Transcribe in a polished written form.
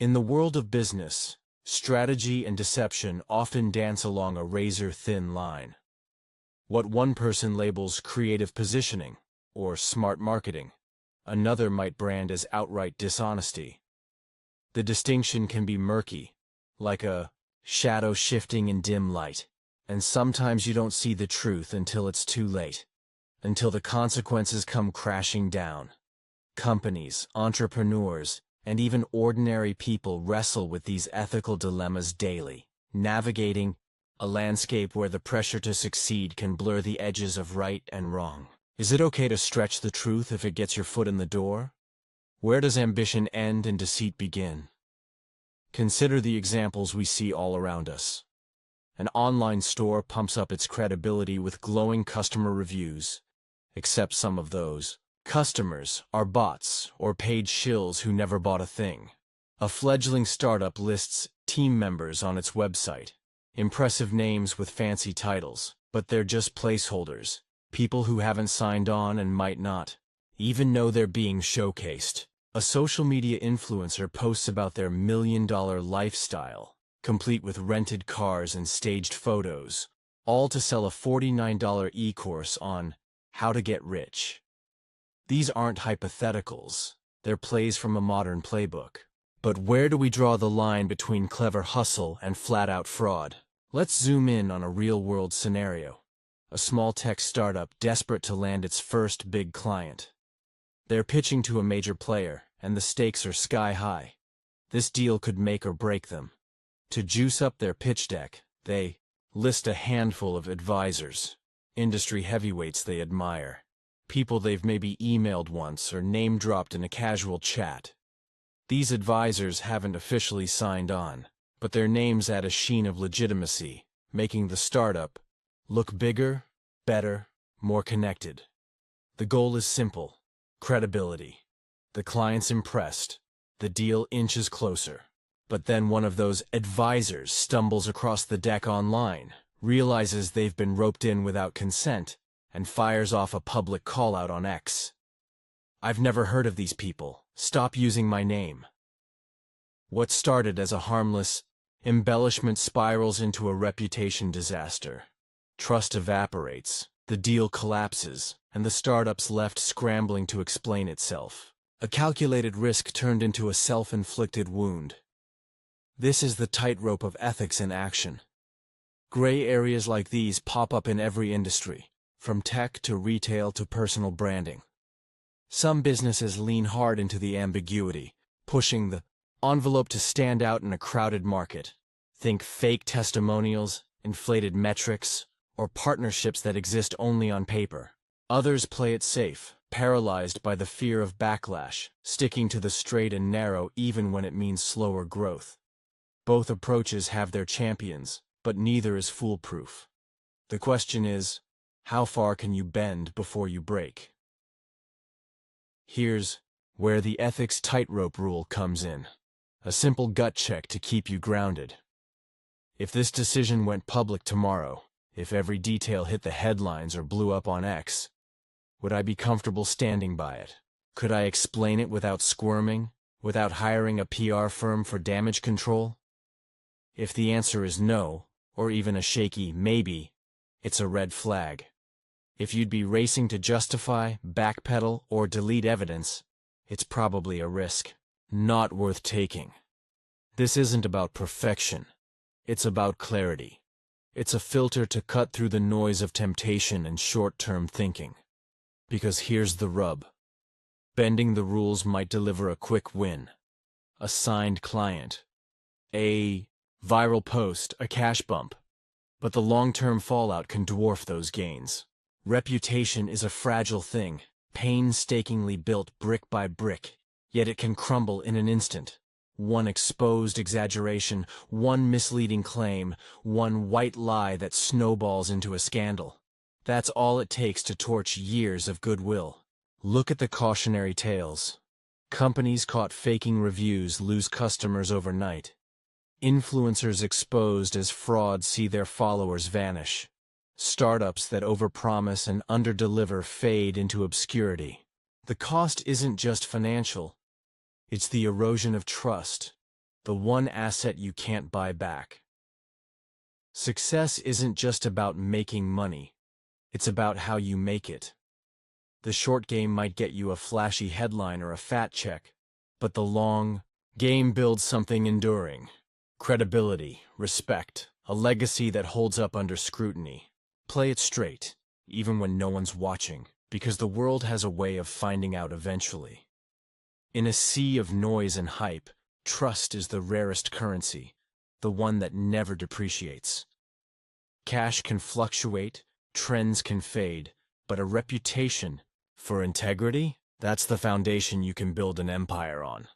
In the world of business, strategy and deception often dance along a razor-thin line. What one person labels creative positioning or smart marketing, another might brand as outright dishonesty. The distinction can be murky, like a shadow shifting in dim light, and sometimes you don't see the truth until it's too late, until the consequences come crashing down. Companies, entrepreneurs, and even ordinary people wrestle with these ethical dilemmas daily, navigating a landscape where the pressure to succeed can blur the edges of right and wrong. Is it okay to stretch the truth if it gets your foot in the door? Where does ambition end and deceit begin? Consider the examples we see all around us. An online store pumps up its credibility with glowing customer reviews, except some of those customers are bots or paid shills who never bought a thing. A fledgling startup lists team members on its website. Impressive names with fancy titles, but they're just placeholders. People who haven't signed on and might not even know they're being showcased. A social media influencer posts about their million-dollar lifestyle, complete with rented cars and staged photos, all to sell a $49 e-course on how to get rich. These aren't hypotheticals, they're plays from a modern playbook. But where do we draw the line between clever hustle and flat-out fraud? Let's zoom in on a real-world scenario. A small tech startup desperate to land its first big client. They're pitching to a major player, and the stakes are sky-high. This deal could make or break them. To juice up their pitch deck, they list a handful of advisors, industry heavyweights they admire, people they've maybe emailed once or name-dropped in a casual chat. These advisors haven't officially signed on, but their names add a sheen of legitimacy, making the startup look bigger, better, more connected. The goal is simple: credibility. The client's impressed. The deal inches closer. But then one of those advisors stumbles across the deck online, realizes they've been roped in without consent, and fires off a public call-out on X. "I've never heard of these people. Stop using my name." What started as a harmless embellishment spirals into a reputation disaster. Trust evaporates, the deal collapses, and the startup's left scrambling to explain itself. A calculated risk turned into a self-inflicted wound. This is the tightrope of ethics in action. Gray areas like these pop up in every industry, from tech to retail to personal branding. Some businesses lean hard into the ambiguity, pushing the envelope to stand out in a crowded market. Think fake testimonials, inflated metrics, or partnerships that exist only on paper. Others play it safe, paralyzed by the fear of backlash, sticking to the straight and narrow even when it means slower growth. Both approaches have their champions, but neither is foolproof. The question is, how far can you bend before you break? Here's where the ethics tightrope rule comes in. A simple gut check to keep you grounded. If this decision went public tomorrow, if every detail hit the headlines or blew up on X, would I be comfortable standing by it? Could I explain it without squirming, without hiring a PR firm for damage control? If the answer is no, or even a shaky maybe, it's a red flag. If you'd be racing to justify, backpedal, or delete evidence, it's probably a risk not worth taking. This isn't about perfection. It's about clarity. It's a filter to cut through the noise of temptation and short-term thinking. Because here's the rub. Bending the rules might deliver a quick win. A signed client. A viral post, a cash bump. But the long-term fallout can dwarf those gains. Reputation is a fragile thing, painstakingly built brick by brick, yet it can crumble in an instant. One exposed exaggeration, one misleading claim, one white lie that snowballs into a scandal. That's all it takes to torch years of goodwill. Look at the cautionary tales. Companies caught faking reviews lose customers overnight. Influencers exposed as fraud see their followers vanish. Startups that overpromise and underdeliver fade into obscurity. The cost isn't just financial. It's the erosion of trust, the one asset you can't buy back. Success isn't just about making money, it's about how you make it. The short game might get you a flashy headline or a fat check, but the long game builds something enduring. Credibility, respect, a legacy that holds up under scrutiny. Play it straight, even when no one's watching, because the world has a way of finding out eventually. In a sea of noise and hype, trust is the rarest currency, the one that never depreciates. Cash can fluctuate, trends can fade, but a reputation for integrity, that's the foundation you can build an empire on.